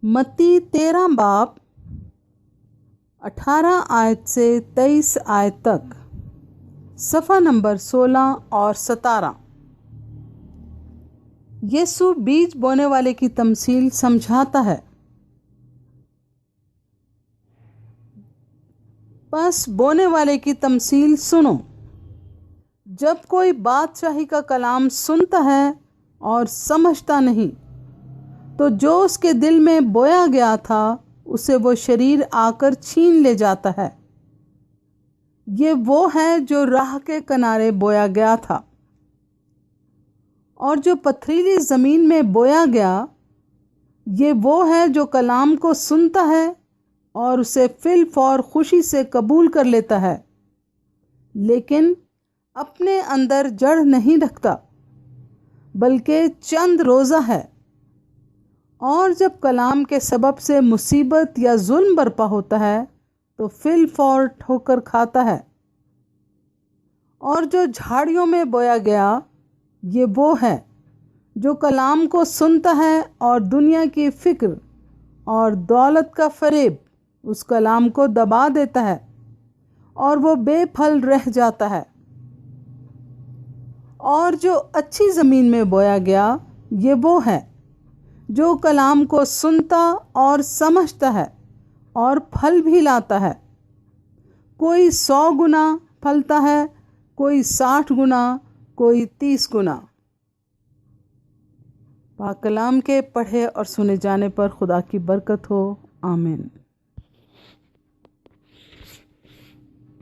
मत्ती 13 बाब 18 आयत से 23 आयत तक, सफ़ा नंबर 16 और 17। यीशु बीज बोने वाले की तमसील समझाता है। बस बोने वाले की तमसील सुनो। जब कोई बादशाही का कलाम सुनता है और समझता नहीं, तो जो उसके दिल में बोया गया था उसे वो शरीर आकर छीन ले जाता है। ये वो है जो राह के किनारे बोया गया था। और जो पथरीली ज़मीन में बोया गया, ये वो है जो कलाम को सुनता है और उसे फिल फौर खुशी से कबूल कर लेता है, लेकिन अपने अंदर जड़ नहीं रखता, बल्कि चंद रोज़ा है। और जब कलाम के सबब से मुसीबत या जुल्म बरपा होता है तो फिल फौर ठोकर खाता है। और जो झाड़ियों में बोया गया, ये वो है जो कलाम को सुनता है और दुनिया की फिक्र और दौलत का फरेब उस कलाम को दबा देता है और वो बेफल रह जाता है। और जो अच्छी ज़मीन में बोया गया, ये वो है जो कलाम को सुनता और समझता है और फल भी लाता है। कोई 100 गुना फलता है, कोई 60 गुना, कोई 30 गुना। पाक कलाम के पढ़े और सुने जाने पर खुदा की बरकत हो। आमीन।